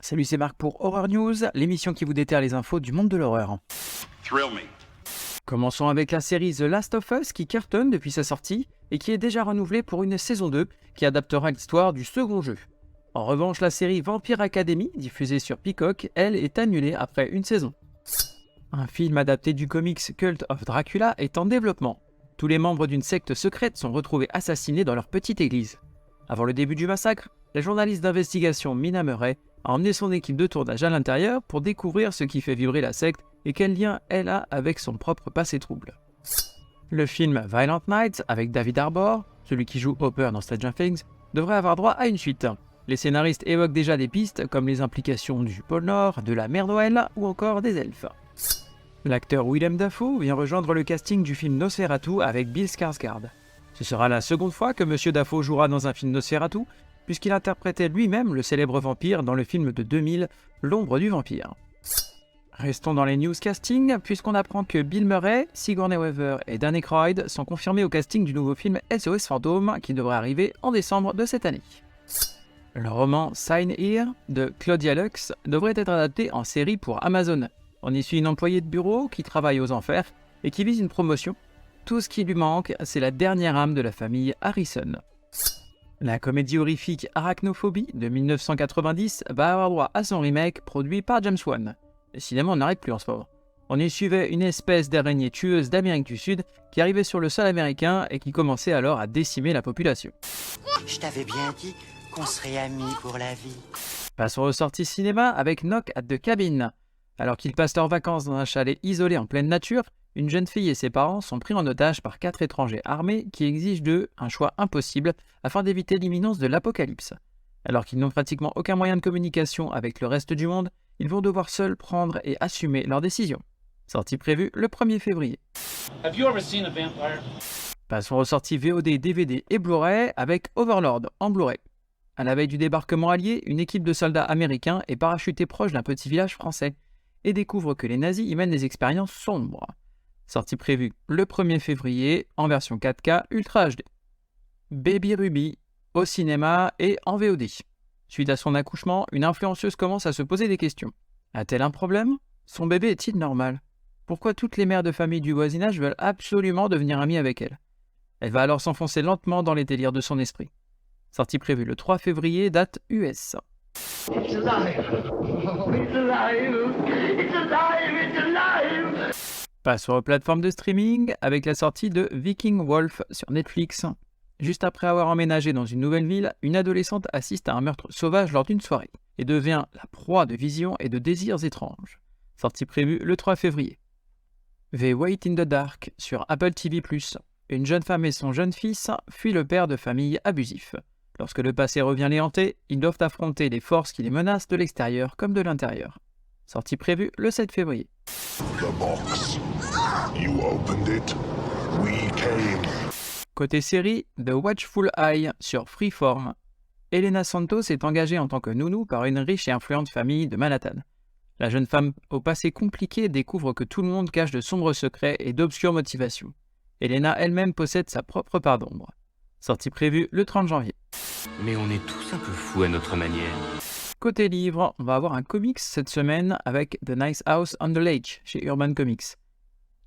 Salut, c'est Marc pour Horror News, l'émission qui vous déterre les infos du monde de l'horreur. Thrill me. Commençons avec la série The Last of Us qui cartonne depuis sa sortie et qui est déjà renouvelée pour une saison 2 qui adaptera l'histoire du second jeu. En revanche, la série Vampire Academy, diffusée sur Peacock, elle est annulée après une saison. Un film adapté du comics Cult of Dracula est en développement. Tous les membres d'une secte secrète sont retrouvés assassinés dans leur petite église. Avant le début du massacre, la journaliste d'investigation Mina Murray a emmené son équipe de tournage à l'intérieur pour découvrir ce qui fait vibrer la secte et quel lien elle a avec son propre passé trouble. Le film Violent Night avec David Harbour, celui qui joue Hopper dans Stranger Things, devrait avoir droit à une suite. Les scénaristes évoquent déjà des pistes comme les implications du pôle Nord, de la mer Noël ou encore des elfes. L'acteur Willem Dafoe vient rejoindre le casting du film Nosferatu avec Bill Skarsgård. Ce sera la seconde fois que Monsieur Dafoe jouera dans un film Nosferatu, puisqu'il interprétait lui-même le célèbre vampire dans le film de 2000, L'ombre du vampire. Restons dans les newscastings, puisqu'on apprend que Bill Murray, Sigourney Weaver et Dan Aykroyd sont confirmés au casting du nouveau film SOS Fantôme, qui devrait arriver en décembre de cette année. Le roman Sign Here de Claudia Lux devrait être adapté en série pour Amazon. On y suit une employée de bureau qui travaille aux enfers et qui vise une promotion. Tout ce qui lui manque, c'est la dernière âme de la famille Harrison. La comédie horrifique Arachnophobie de 1990 va avoir droit à son remake produit par James Wan. Décidément, on n'arrête plus en ce moment. On y suivait une espèce d'araignée tueuse d'Amérique du Sud qui arrivait sur le sol américain et qui commençait alors à décimer la population. Je t'avais bien dit qu'on serait amis pour la vie. Passons aux sorties cinéma avec Knock at the Cabin. Alors qu'ils passent leurs vacances dans un chalet isolé en pleine nature, une jeune fille et ses parents sont pris en otage par 4 étrangers armés qui exigent d'eux un choix impossible afin d'éviter l'imminence de l'apocalypse. Alors qu'ils n'ont pratiquement aucun moyen de communication avec le reste du monde, ils vont devoir seuls prendre et assumer leurs décisions. Sortie prévue le 1er février. Have you ever seen a vampire? Passons aux sorties VOD, DVD et Blu-ray avec Overlord en Blu-ray. À la veille du débarquement allié, une équipe de soldats américains est parachutée proche d'un petit village français et découvre que les nazis y mènent des expériences sombres. Sortie prévue le 1er février en version 4K Ultra HD. Baby Ruby au cinéma et en VOD. Suite à son accouchement, une influenceuse commence à se poser des questions. A-t-elle un problème? Son bébé est-il normal? Pourquoi toutes les mères de famille du voisinage veulent absolument devenir amies avec elle? Elle va alors s'enfoncer lentement dans les délires de son esprit. Sortie prévue le 3 février, date US. It's alive! Oh, it's alive! It's alive! It's alive! Passons aux plateformes de streaming avec la sortie de Viking Wolf sur Netflix. Juste après avoir emménagé dans une nouvelle ville, une adolescente assiste à un meurtre sauvage lors d'une soirée et devient la proie de visions et de désirs étranges. Sortie prévue le 3 février. The Wait in the Dark sur Apple TV+. Une jeune femme et son jeune fils fuient le père de famille abusif. Lorsque le passé revient les hanter, ils doivent affronter les forces qui les menacent de l'extérieur comme de l'intérieur. Sortie prévue le 7 février. The box. You opened it. We came. Côté série, The Watchful Eye sur Freeform. Elena Santos est engagée en tant que nounou par une riche et influente famille de Manhattan. La jeune femme au passé compliqué découvre que tout le monde cache de sombres secrets et d'obscures motivations. Elena elle-même possède sa propre part d'ombre. Sortie prévue le 30 janvier. Mais on est tous un peu fous à notre manière. Côté livre, on va avoir un comics cette semaine avec The Nice House on the Lake chez Urban Comics.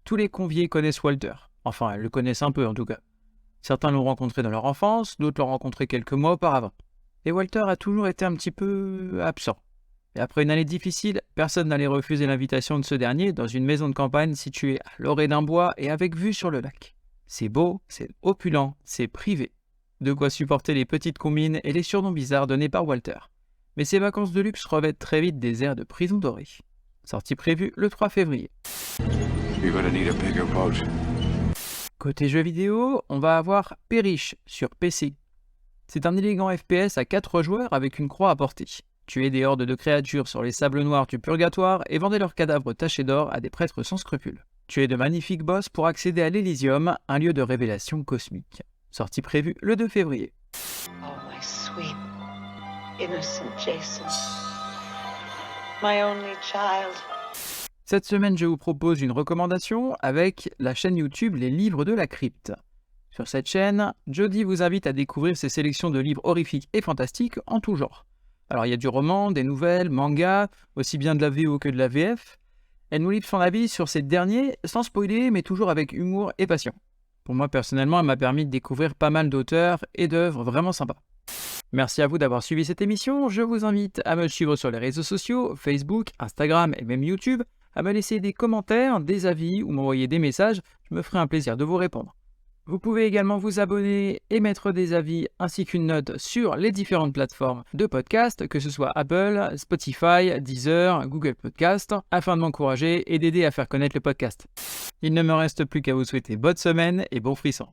Tous les conviés connaissent Walter. Enfin, elles le connaissent un peu en tout cas. Certains l'ont rencontré dans leur enfance, d'autres l'ont rencontré quelques mois auparavant. Et Walter a toujours été un petit peu absent. Et après une année difficile, personne n'allait refuser l'invitation de ce dernier dans une maison de campagne située à l'orée d'un bois et avec vue sur le lac. C'est beau, c'est opulent, c'est privé. De quoi supporter les petites combines et les surnoms bizarres donnés par Walter. Mais ces vacances de luxe revêtent très vite des airs de prison dorée. Sortie prévue le 3 février. You're gonna need a bigger boat. Côté jeux vidéo, on va avoir Perish sur PC. C'est un élégant FPS à 4 joueurs avec une croix à portée. Tuez des hordes de créatures sur les sables noirs du purgatoire et vendez leurs cadavres tachés d'or à des prêtres sans scrupules. Tuez de magnifiques boss pour accéder à l'Elysium, un lieu de révélation cosmique. Sortie prévue le 2 février. Oh, my sweet, innocent Jason. My only child. Cette semaine, je vous propose une recommandation avec la chaîne YouTube Les Livres de la Crypte. Sur cette chaîne, Jody vous invite à découvrir ses sélections de livres horrifiques et fantastiques en tout genre. Alors il y a du roman, des nouvelles, mangas, aussi bien de la VO que de la VF. Elle nous livre son avis sur ces derniers, sans spoiler, mais toujours avec humour et passion. Pour moi personnellement, elle m'a permis de découvrir pas mal d'auteurs et d'œuvres vraiment sympas. Merci à vous d'avoir suivi cette émission, je vous invite à me suivre sur les réseaux sociaux, Facebook, Instagram et même YouTube, à me laisser des commentaires, des avis ou m'envoyer des messages, je me ferai un plaisir de vous répondre. Vous pouvez également vous abonner et mettre des avis ainsi qu'une note sur les différentes plateformes de podcast, que ce soit Apple, Spotify, Deezer, Google Podcast, afin de m'encourager et d'aider à faire connaître le podcast. Il ne me reste plus qu'à vous souhaiter bonne semaine et bon frisson.